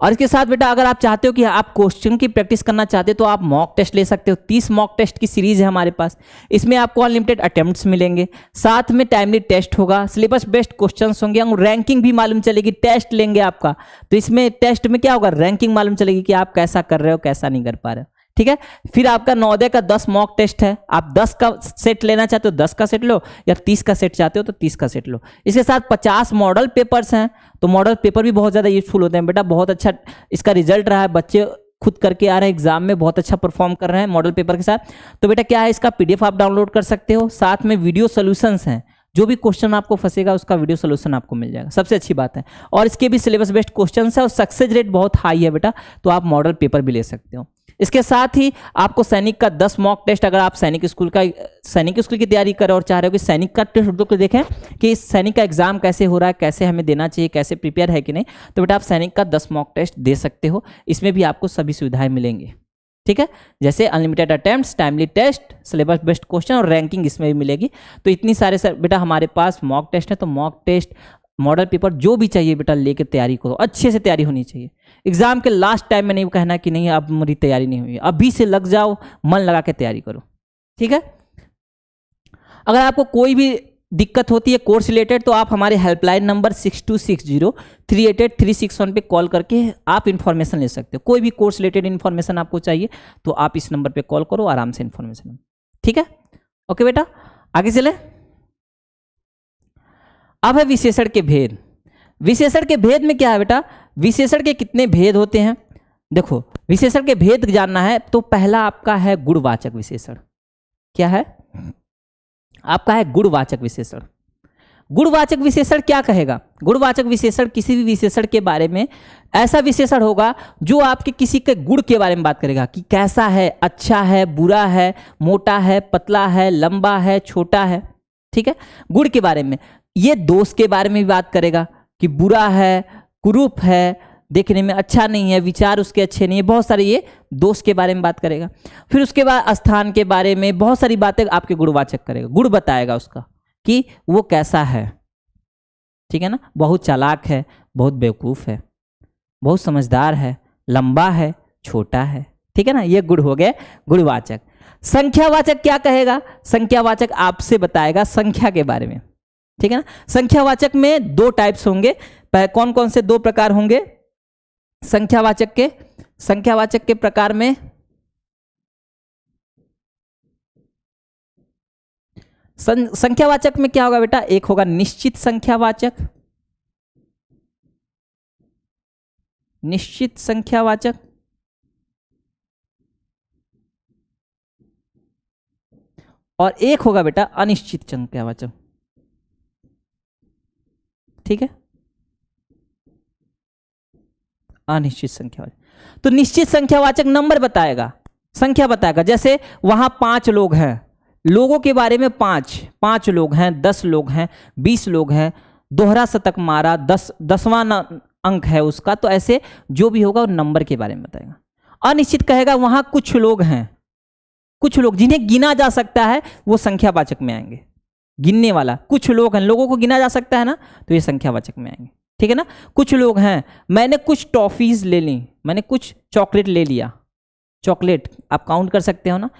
और इसके साथ बेटा अगर आप चाहते हो कि आप क्वेश्चन की प्रैक्टिस करना चाहते हो तो आप मॉक टेस्ट ले सकते हो। 30 मॉक टेस्ट की सीरीज है हमारे पास। इसमें आपको अनलिमिटेड अटेम्प्ट्स मिलेंगे, साथ में टाइमली टेस्ट होगा, सिलेबस बेस्ड क्वेश्चंस होंगे, और रैंकिंग भी मालूम चलेगी। टेस्ट लेंगे आपका, तो इसमें टेस्ट में क्या होगा, रैंकिंग मालूम चलेगी कि आप कैसा कर रहे हो, कैसा नहीं कर पा रहे हो। ठीक है, फिर आपका नवोदय का 10 मॉक टेस्ट है। आप 10 का सेट लेना चाहते हो 10 का सेट लो, या 30 का सेट चाहते हो तो 30 का सेट लो। इसके साथ 50 मॉडल पेपर्स हैं, तो मॉडल पेपर भी बहुत ज़्यादा यूजफुल होते हैं बेटा। बहुत अच्छा इसका रिजल्ट रहा है, बच्चे खुद करके आ रहे हैं, एग्जाम में बहुत अच्छा परफॉर्म कर रहे हैं मॉडल पेपर के साथ। तो बेटा क्या है, इसका PDF आप डाउनलोड कर सकते हो। साथ में वीडियो सोल्यूशंस हैं, जो भी क्वेश्चन आपको फंसेगा उसका वीडियो सोल्यूशन आपको मिल जाएगा, सबसे अच्छी बात है। और इसके भी सिलेबस बेस्ड क्वेश्चन है, और सक्सेस रेट बहुत हाई है बेटा, तो आप मॉडल पेपर भी ले सकते हो। इसके साथ ही आपको सैनिक का 10 मॉक टेस्ट, अगर आप सैनिक स्कूल की तैयारी करें और चाह रहे हो कि सैनिक का टेस्ट को देखें कि सैनिक का एग्जाम कैसे हो रहा है, कैसे हमें देना चाहिए, कैसे प्रिपेयर है कि नहीं, तो बेटा आप सैनिक का 10 मॉक टेस्ट दे सकते हो। इसमें भी आपको सभी सुविधाएं मिलेंगी। ठीक है, जैसे unlimited attempts, timely test, syllabus based question, और रैंकिंग इसमें भी मिलेगी। तो इतनी सारे सर बेटा हमारे पास मॉक टेस्ट है, तो मॉक टेस्ट, मॉडल पेपर जो भी चाहिए बेटा लेके तैयारी करो, अच्छे से तैयारी होनी चाहिए। एग्जाम के लास्ट टाइम में नहीं कहना कि नहीं अब मेरी तैयारी नहीं हुई, अभी से लग जाओ, मन लगा के तैयारी करो। ठीक है, अगर आपको कोई भी दिक्कत होती है कोर्स रिलेटेड, तो आप हमारे हेल्पलाइन नंबर 6260388361 पे कॉल करके आप इन्फॉर्मेशन ले सकते हो। कोई भी कोर्स रिलेटेड इन्फॉर्मेशन आपको चाहिए तो आप इस नंबर पे कॉल करो, आराम से इन्फॉर्मेशन। ठीक है, ओके बेटा, आगे चले। अब है विशेषण के भेद। विशेषण के भेद में क्या है बेटा, विशेषण के कितने भेद होते हैं? देखो, विशेषण के भेद जानना है तो पहला आपका है गुणवाचक विशेषण। क्या है आपका? है गुणवाचक विशेषण। गुणवाचक विशेषण क्या कहेगा? गुणवाचक विशेषण किसी भी विशेषण के बारे में ऐसा विशेषण होगा जो आपके किसी के गुण के बारे में बात करेगा कि कैसा है, अच्छा है, बुरा है, मोटा है, पतला है, लंबा है, छोटा है। ठीक है, गुण के बारे में। ये दोष के बारे में भी बात करेगा कि बुरा है, कुरूप है, देखने में अच्छा नहीं है, विचार उसके अच्छे नहीं है, बहुत सारे ये दोष के बारे में बात करेगा। फिर उसके बाद स्थान के बारे में बहुत सारी बातें आपके गुणवाचक करेगा, गुण बताएगा उसका कि वो कैसा है। ठीक है ना, बहुत चालाक है, बहुत बेवकूफ़ है, बहुत समझदार है, लंबा है, छोटा है। ठीक है ना, ये गुण हो गए गुणवाचक। संख्यावाचक क्या कहेगा? संख्यावाचक आपसे बताएगा संख्या के बारे में। ठीक है ना, संख्यावाचक में 2 टाइप्स होंगे। कौन कौन से 2 प्रकार होंगे संख्यावाचक के? संख्यावाचक के प्रकार में संख्यावाचक में क्या होगा बेटा? एक होगा निश्चित संख्यावाचक, निश्चित संख्यावाचक, और एक होगा बेटा अनिश्चित संख्यावाचक। ठीक है, अनिश्चित संख्यावाचक। तो निश्चित संख्यावाचक नंबर बताएगा, संख्या बताएगा। जैसे वहां 5 लोग हैं, लोगों के बारे में 5 लोग हैं, 10 लोग हैं, 20 लोग हैं, दोहरा शतक मारा, 10वां अंक है उसका। तो ऐसे जो भी होगा वो नंबर के बारे में बताएगा। अनिश्चित कहेगा वहां कुछ लोग हैं, कुछ लोग जिन्हें गिना जा सकता है वो संख्यावाचक में आएंगे। गिनने वाला कुछ लोग हैं, लोगों को गिना जा सकता है ना, तो ये संख्यावाचक में आएंगे। ठीक है ना, कुछ लोग हैं, मैंने कुछ टॉफीज ले ली, मैंने कुछ चॉकलेट ले लिया, चॉकलेट आप काउंट कर सकते हो ना।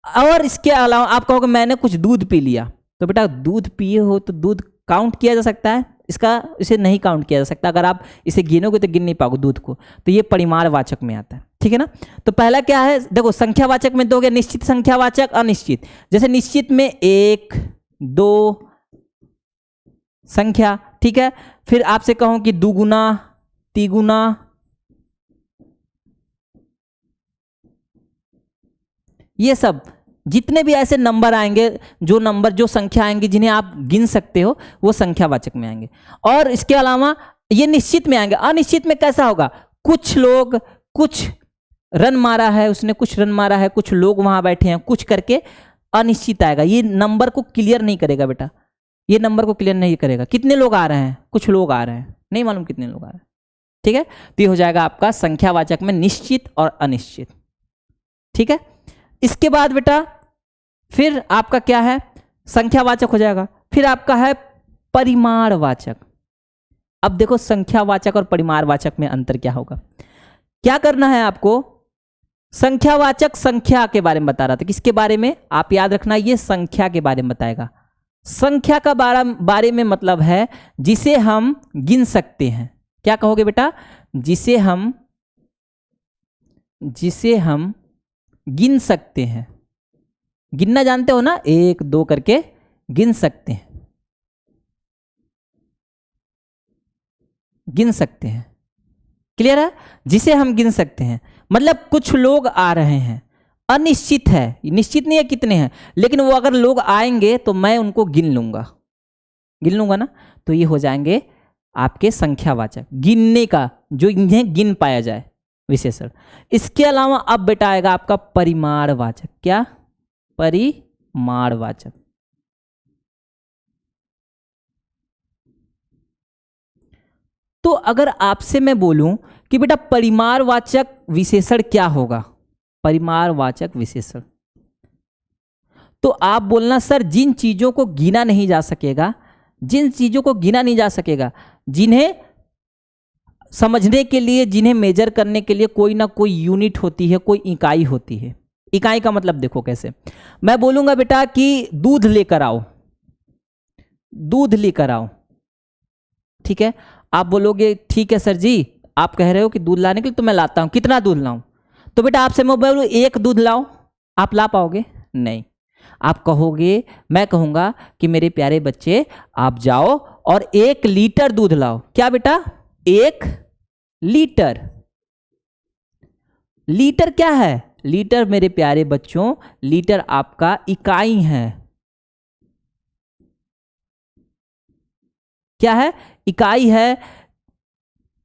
और इसके अलावा आप कहोगे मैंने कुछ दूध पी लिया, तो बेटा दूध पिए हो तो दूध काउंट किया जा सकता है? इसे नहीं काउंट किया जा सकता। अगर आप इसे गिनोगे तो गिन नहीं पाओगे दूध को, तो ये परिमाणवाचक में आता है। ठीक है ना, तो पहला क्या है देखो, संख्यावाचक में दोगे निश्चित संख्यावाचक, अनिश्चित। जैसे निश्चित में 1 2 संख्या। ठीक है, फिर आपसे कहूं कि दुगुना, तिगुना, ये सब जितने भी ऐसे नंबर आएंगे, जो संख्या आएंगी जिन्हें आप गिन सकते हो, वो संख्यावाचक में आएंगे। और इसके अलावा ये निश्चित में आएंगे। अनिश्चित में कैसा होगा, कुछ लोग, कुछ रन मारा है उसने, कुछ रन मारा है, कुछ लोग वहां बैठे हैं, कुछ करके अनिश्चित आएगा। ये नंबर को क्लियर नहीं करेगा बेटा, ये नंबर को क्लियर नहीं करेगा। कितने लोग आ रहे हैं, कुछ लोग आ रहे हैं, नहीं मालूम कितने लोग आ रहे हैं। ठीक है, तो ये हो जाएगा आपका संख्यावाचक में निश्चित और अनिश्चित। ठीक है, इसके बाद बेटा फिर आपका क्या है, संख्यावाचक हो जाएगा। फिर आपका है परिमाणवाचक। अब देखो संख्यावाचक और परिमाणवाचक में अंतर क्या होगा। क्या करना है आपको, संख्यावाचक संख्या के बारे में बता रहा था। किसके बारे में, आप याद रखना, ये संख्या के बारे में बताएगा। संख्या का बारे में मतलब है जिसे हम गिन सकते हैं। क्या कहोगे बेटा, जिसे हम गिन सकते हैं। गिनना जानते हो ना, 1 2 करके गिन सकते हैं, गिन सकते हैं। क्लियर है, जिसे हम गिन सकते हैं मतलब कुछ लोग आ रहे हैं, अनिश्चित है, निश्चित नहीं है कितने हैं, लेकिन वो अगर लोग आएंगे तो मैं उनको गिन लूंगा ना, तो ये हो जाएंगे आपके संख्यावाचक, गिनने का, जो इन्हें गिन पाया जाए, विशेषण। इसके अलावा अब बेटा आएगा आपका परिमाणवाचक। क्या, परिमाणवाचक। तो अगर आपसे मैं बोलूं कि बेटा परिमाणवाचक विशेषण क्या होगा, परिमाणवाचक विशेषण, तो आप बोलना सर जिन चीजों को गिना नहीं जा सकेगा, जिन चीजों को गिना नहीं जा सकेगा, जिन्हें समझने के लिए, जिन्हें मेजर करने के लिए कोई ना कोई यूनिट होती है, कोई इकाई होती है। इकाई का मतलब देखो कैसे, मैं बोलूंगा बेटा कि दूध लेकर आओ, दूध लेकर आओ, ठीक है, आप बोलोगे ठीक है सर जी, आप कह रहे हो कि दूध लाने के लिए, तो मैं लाता हूं, कितना दूध लाऊं, तो बेटा आपसे मैं बोलूं 1 दूध लाओ, आप ला पाओगे नहीं, आप कहोगे, मैं कहूंगा कि मेरे प्यारे बच्चे आप जाओ और 1 लीटर दूध लाओ। क्या बेटा, 1 लीटर। लीटर क्या है, लीटर मेरे प्यारे बच्चों, लीटर आपका इकाई है। क्या है, इकाई है,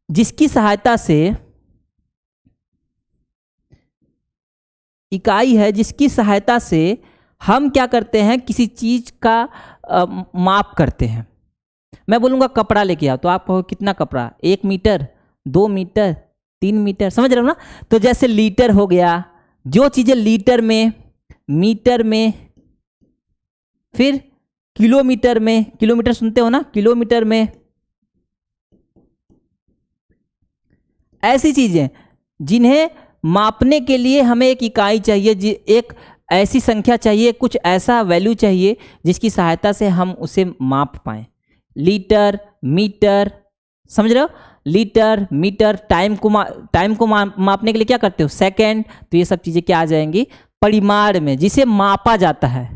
जिसकी सहायता से, इकाई है जिसकी सहायता से हम क्या करते हैं, किसी चीज का माप करते हैं। मैं बोलूंगा कपड़ा लेके आओ, तो आप कहो कितना कपड़ा, 1 मीटर, 2 मीटर, 3 मीटर, समझ रहे हो ना। तो जैसे लीटर हो गया, जो चीजें लीटर में, मीटर में, फिर किलोमीटर में, किलोमीटर सुनते हो ना, किलोमीटर में, ऐसी चीजें जिन्हें मापने के लिए हमें एक इकाई चाहिए, एक ऐसी संख्या चाहिए, कुछ ऐसा वैल्यू चाहिए जिसकी सहायता से हम उसे माप पाएं। लीटर, मीटर, समझ रहे हो, लीटर, मीटर, टाइम को मापने के लिए क्या करते हो, सेकंड। तो ये सब चीजें क्या आ जाएंगी, परिमाण में, जिसे मापा जाता है,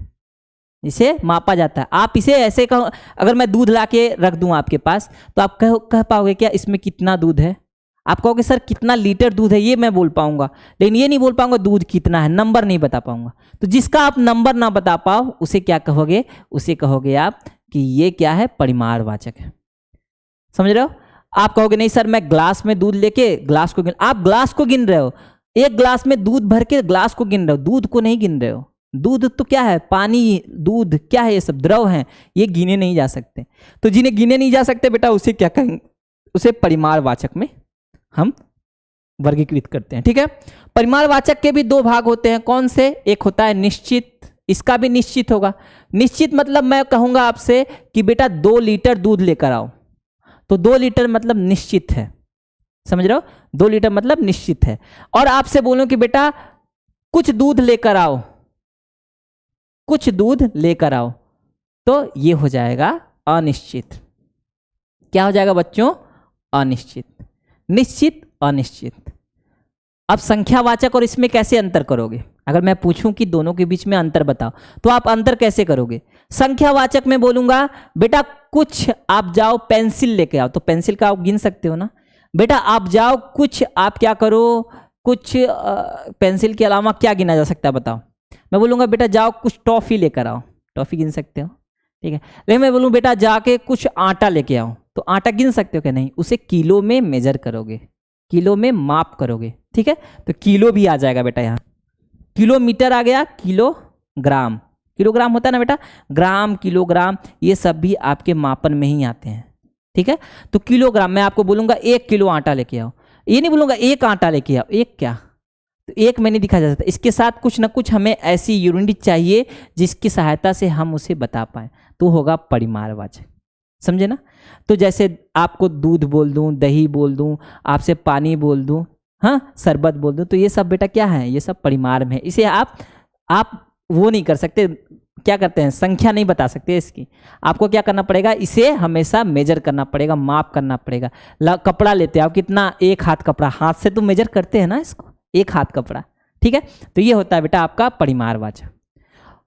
जिसे मापा जाता है। आप इसे ऐसे कहो, अगर मैं दूध ला के रख दूं आपके पास, तो आप कह पाओगे क्या इसमें कितना दूध है, आप कहोगे सर कितना लीटर दूध है, ये मैं बोल पाऊंगा, लेकिन ये नहीं बोल पाऊंगा दूध कितना है, नंबर नहीं बता पाऊंगा। तो जिसका आप नंबर ना बता पाओ उसे क्या कहोगे, उसे कहोगे आप कि ये क्या है, परिमाणवाचक है। समझ रहे हो, आप कहोगे नहीं सर मैं ग्लास में दूध लेके ग्लास को गिन, आप ग्लास को गिन रहे हो, एक ग्लास में दूध भर के ग्लास को गिन रहे हो, दूध को नहीं गिन रहे हो। दूध तो क्या है, पानी, दूध क्या है, ये सब द्रव हैं, ये गिने नहीं जा सकते। तो जिन्हें गिने नहीं जा सकते बेटा, उसे क्या कहेंगे, उसे परिमाणवाचक में हम वर्गीकृत करते हैं। ठीक है, परिमाणवाचक के भी 2 भाग होते हैं। कौन से, एक होता है निश्चित, इसका भी निश्चित होगा। निश्चित मतलब मैं कहूंगा आपसे कि बेटा 2 लीटर दूध लेकर आओ, तो 2 लीटर मतलब निश्चित है, समझ रहे हो, 2 लीटर मतलब निश्चित है। और आपसे बोलूं कि बेटा कुछ दूध लेकर आओ, कुछ दूध लेकर आओ, तो ये हो जाएगा अनिश्चित। क्या हो जाएगा बच्चों, अनिश्चित। निश्चित, अनिश्चित। अब संख्यावाचक और इसमें कैसे अंतर करोगे, अगर मैं पूछूं कि दोनों के बीच में अंतर बताओ, तो आप अंतर कैसे करोगे। संख्यावाचक में बोलूंगा बेटा कुछ आप जाओ पेंसिल लेके आओ, तो पेंसिल का आप गिन सकते हो ना, बेटा आप जाओ कुछ, आप क्या करो, कुछ पेंसिल के अलावा क्या गिना जा सकता है बताओ, मैं बोलूँगा बेटा जाओ कुछ टॉफ़ी लेकर आओ, टॉफ़ी गिन सकते हो, ठीक है। लेकिन मैं बोलूँ बेटा जाके कुछ आटा लेके आओ, तो आटा गिन सकते हो क्या? नहीं, उसे किलो में मेजर करोगे, किलो में माप करोगे, ठीक है। तो किलो भी आ जाएगा बेटा यहाँ, किलोमीटर आ गया, किलोग्राम, किलोग्राम होता है ना बेटा, ग्राम, किलोग्राम, ये सब भी आपके मापन में ही आते हैं, ठीक है। तो किलोग्राम, मैं आपको बोलूँगा 1 किलो आटा लेके आओ, ये नहीं बोलूँगा एक आटा लेके आओ, एक क्या, तो एक में नहीं दिखा जा सकता, इसके साथ कुछ ना कुछ हमें ऐसी यूनिट चाहिए जिसकी सहायता से हम उसे बता पाएँ, तो होगा परिमाणवाचक, समझे ना। तो जैसे आपको दूध बोल दूं, दही बोल दूं, आपसे पानी बोल दूं, हाँ शरबत बोल दूं, तो ये सब बेटा क्या है, ये सब परिमाण में है। इसे आप वो नहीं कर सकते, क्या करते हैं, संख्या नहीं बता सकते इसकी। आपको क्या करना पड़ेगा, इसे हमेशा मेजर करना पड़ेगा, माप करना पड़ेगा। कपड़ा लेते हैं आप, कितना, 1 हाथ कपड़ा, हाथ से तो मेजर करते हैं ना इसको, 1 हाथ कपड़ा, ठीक है। तो ये होता है बेटा आपका परिमाणवाचक।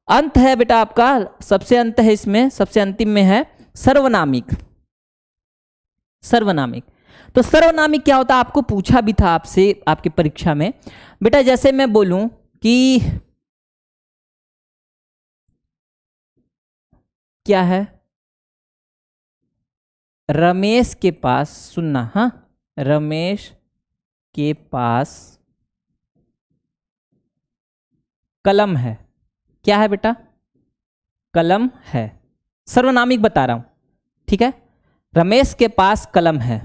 अंत है बेटा आपका, सबसे अंत है इसमें, सबसे अंतिम में है सर्वनामिक। सर्वनामिक, तो सर्वनामिक क्या होता है, आपको पूछा भी था आपसे आपकी परीक्षा में बेटा। जैसे मैं बोलूं कि क्या है, रमेश के पास, सुनना, हाँ, रमेश के पास कलम है। क्या है बेटा, कलम है, सर्वनामिक बता रहा हूं, ठीक है। रमेश के पास कलम है।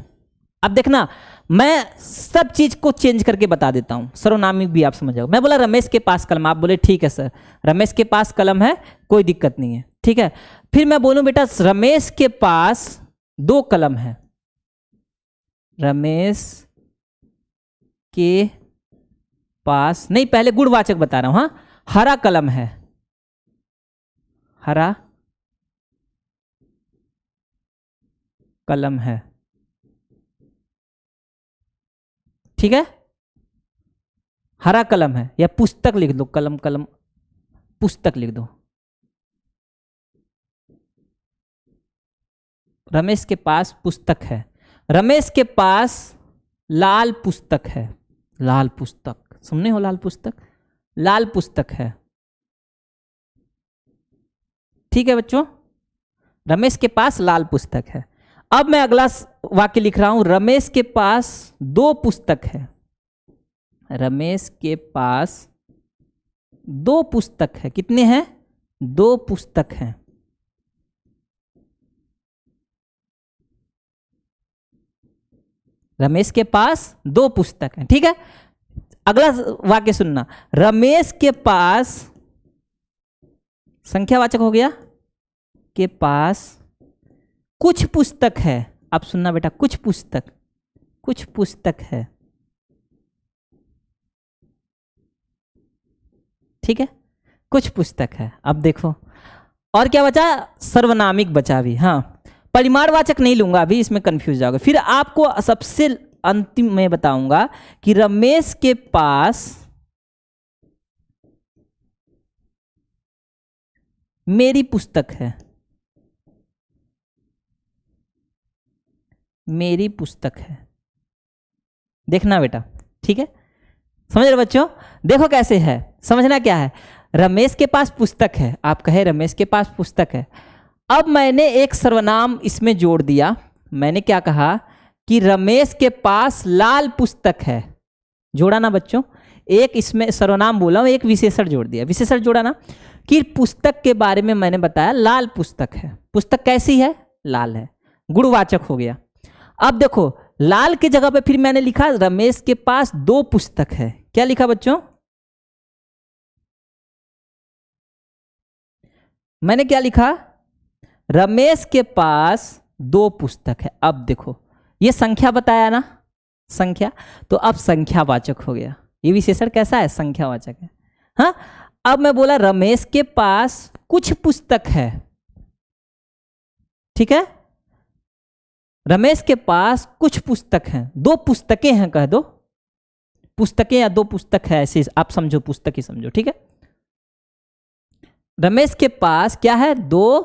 अब देखना, मैं सब चीज को चेंज करके बता देता हूं, सर्वनामिक भी आप समझ जाओ। मैं बोला रमेश के पास कलम, आप बोले ठीक है सर, रमेश के पास कलम है, कोई दिक्कत नहीं है, ठीक है। फिर मैं बोलूं बेटा रमेश के पास 2 कलम है, रमेश के पास, नहीं पहले गुणवाचक बता रहा हूं, हाँ, हरा कलम है, हरा कलम है, ठीक है। हरा कलम है, या पुस्तक लिख दो, कलम कलम पुस्तक लिख दो। रमेश के पास पुस्तक है, रमेश के पास लाल पुस्तक है, लाल पुस्तक, सुनने हो, लाल पुस्तक, लाल पुस्तक है, ठीक है बच्चों। रमेश के पास लाल पुस्तक है। अब मैं अगला वाक्य लिख रहा हूं, रमेश के पास 2 पुस्तक है, रमेश के पास 2 पुस्तक है, कितने हैं, 2 पुस्तक हैं, रमेश के पास 2 पुस्तक हैं, ठीक है। अगला वाक्य सुनना, रमेश के पास, संख्यावाचक हो गया, के पास कुछ पुस्तक है। अब सुनना बेटा, कुछ पुस्तक, कुछ पुस्तक है, ठीक है, कुछ पुस्तक है। अब देखो और क्या बचा, सर्वनामिक बचा भी, हाँ, परिमाणवाचक नहीं लूंगा अभी, इसमें कंफ्यूज जाओगे। फिर आपको सबसे अंतिम में बताऊंगा कि रमेश के पास मेरी पुस्तक है, मेरी पुस्तक है, देखना बेटा, ठीक है, समझ रहे बच्चों। देखो कैसे है, समझना क्या है, रमेश के पास पुस्तक है, आप कहे रमेश के पास पुस्तक है। अब मैंने एक सर्वनाम इसमें जोड़ दिया, मैंने क्या कहा कि रमेश के पास लाल पुस्तक है, जोड़ा ना बच्चों, एक इसमें सर्वनाम बोला हूं, एक विशेषण जोड़ दिया, विशेषण जोड़ा ना, कि पुस्तक के बारे में मैंने बताया लाल पुस्तक है, पुस्तक कैसी है, लाल है, गुणवाचक हो गया। अब देखो लाल की जगह पे फिर मैंने लिखा रमेश के पास 2 पुस्तक है, क्या लिखा बच्चों, मैंने क्या लिखा, रमेश के पास 2 पुस्तक है। अब देखो ये संख्या बताया ना, संख्या, तो अब संख्यावाचक हो गया, ये विशेषण कैसा है, संख्यावाचक है, हाँ। अब मैं बोला रमेश के पास कुछ पुस्तक है, ठीक है, रमेश के पास कुछ पुस्तक हैं, 2 पुस्तकें हैं, कह दो पुस्तकें या 2 पुस्तक है, ऐसे आप समझो, पुस्तक ही समझो, ठीक है। रमेश के पास क्या है, 2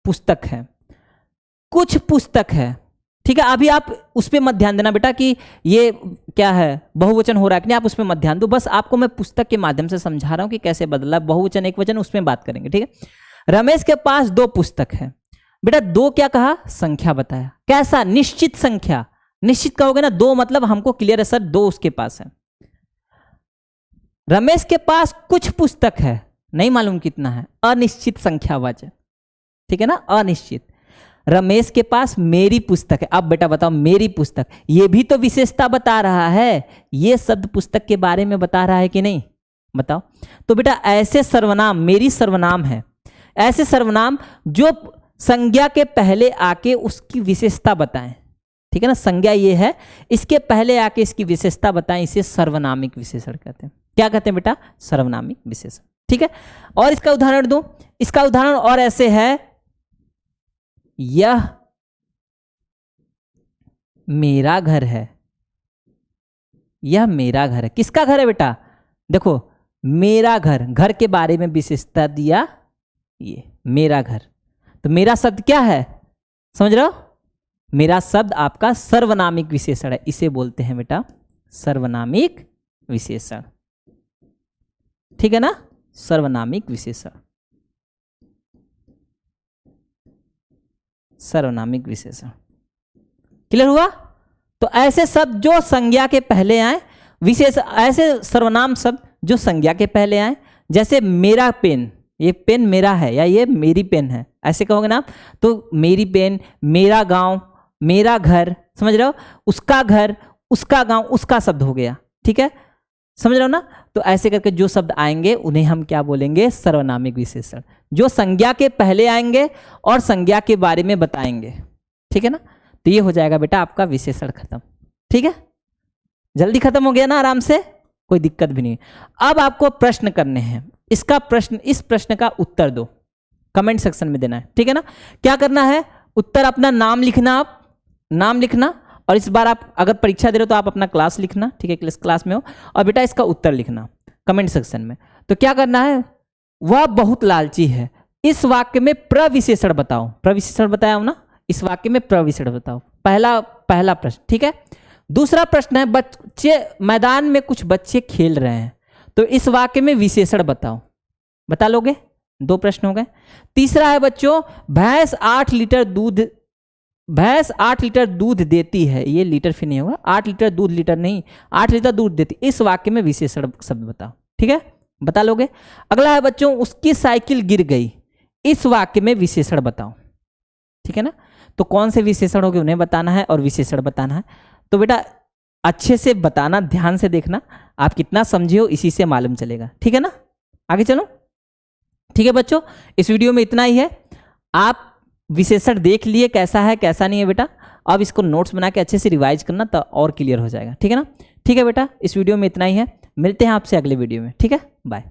पुस्तक है, कुछ पुस्तक है, ठीक है, अभी आप उस पर मत ध्यान देना बेटा कि ये क्या है, बहुवचन हो रहा है कि नहीं, आप उस पर मत ध्यान दो। बस आपको मैं पुस्तक के माध्यम से समझा रहा हूं कि कैसे बदला बहुवचन एक वचन, उसमें बात करेंगे। ठीक है, रमेश के पास 2 पुस्तक है। बेटा 2 क्या कहा, संख्या बताया। कैसा, निश्चित संख्या। निश्चित कहोगे ना, 2 मतलब हमको क्लियर है सर 2 उसके पास है। रमेश के पास कुछ पुस्तक है, नहीं मालूम कितना है, अनिश्चित संख्यावाचक। ठीक है ना, अनिश्चित। रमेश के पास मेरी पुस्तक है। अब बेटा बताओ, मेरी पुस्तक, ये भी तो विशेषता बता रहा है, ये शब्द पुस्तक के बारे में बता रहा है कि नहीं, बताओ। तो बेटा ऐसे सर्वनाम, मेरी सर्वनाम है, ऐसे सर्वनाम जो संज्ञा के पहले आके उसकी विशेषता बताएं। ठीक है ना, संज्ञा ये है, इसके पहले आके इसकी विशेषता बताएं, इसे सर्वनामिक विशेषण कहते हैं। क्या कहते हैं बेटा, सर्वनामिक विशेषण। ठीक है, और इसका उदाहरण दो। इसका उदाहरण और ऐसे है, यह मेरा घर है। यह मेरा घर है, किसका घर है बेटा, देखो मेरा घर, घर के बारे में विशेषता दिया, ये मेरा घर। तो मेरा शब्द क्या है, समझ रहे हो, मेरा शब्द आपका सर्वनामिक विशेषण है, इसे बोलते हैं बेटा सर्वनामिक विशेषण। ठीक है ना, सर्वनामिक विशेषण, सर्वनामिक विशेषण। क्लियर हुआ। तो ऐसे शब्द जो संज्ञा के पहले आए, विशेष ऐसे सर्वनाम शब्द जो संज्ञा के पहले आए, जैसे मेरा पेन, ये पेन मेरा है या ये मेरी पेन है, ऐसे कहोगे ना आप, तो मेरी पेन, मेरा गांव, मेरा घर, समझ रहे हो, उसका घर, उसका गांव, उसका शब्द हो गया। ठीक है, समझ रहे हो ना। तो ऐसे करके जो शब्द आएंगे उन्हें हम क्या बोलेंगे, सर्वनामिक विशेषण, जो संज्ञा के पहले आएंगे और संज्ञा के बारे में बताएंगे। ठीक है ना, तो ये हो जाएगा बेटा आपका विशेषण खत्म। ठीक है, जल्दी खत्म हो गया ना, आराम से, कोई दिक्कत भी नहीं। अब आपको प्रश्न करने हैं, इसका प्रश्न, इस प्रश्न का उत्तर दो, कमेंट सेक्शन में देना है। ठीक है ना, क्या करना है, उत्तर अपना नाम लिखना, आप नाम लिखना, और इस बार आप अगर परीक्षा दे रहे हो तो आप अपना क्लास लिखना। ठीक है, क्लास में हो, और बेटा इसका उत्तर लिखना कमेंट सेक्शन में। तो क्या करना है, वह बहुत लालची है, इस वाक्य में प्रविशेषण बताओ। प्रविशेषण बताया हो ना, इस वाक्य में प्रविशेषण बताओ, पहला प्रश्न। ठीक है, दूसरा प्रश्न है, बच्चे मैदान में कुछ बच्चे खेल रहे हैं, तो इस वाक्य में विशेषण बताओ। बता लोगे, 2 प्रश्न हो गए। तीसरा है बच्चों, भैंस 8 लीटर दूध देती है, ये लीटर फिर नहीं होगा, 8 लीटर दूध, लीटर नहीं, 8 लीटर दूध देती, इस वाक्य में विशेषण शब्द बताओ। ठीक है, बता लोगे। अगला है बच्चों, उसकी साइकिल गिर गई, इस वाक्य में विशेषण बताओ। ठीक है ना, तो कौन से विशेषण होंगे उन्हें बताना है और विशेषण बताना है। तो बेटा अच्छे से बताना, ध्यान से देखना, आप कितना समझे हो इसी से मालूम चलेगा। ठीक है ना, आगे चलो। ठीक है बच्चों, इस वीडियो में इतना ही है। आप विशेषण देख लिए कैसा है कैसा नहीं है बेटा, अब इसको नोट्स बना के अच्छे से रिवाइज करना, तो और क्लियर हो जाएगा। ठीक है ना, ठीक है बेटा, इस वीडियो में इतना ही है, मिलते हैं आपसे अगले वीडियो में। ठीक है, बाय।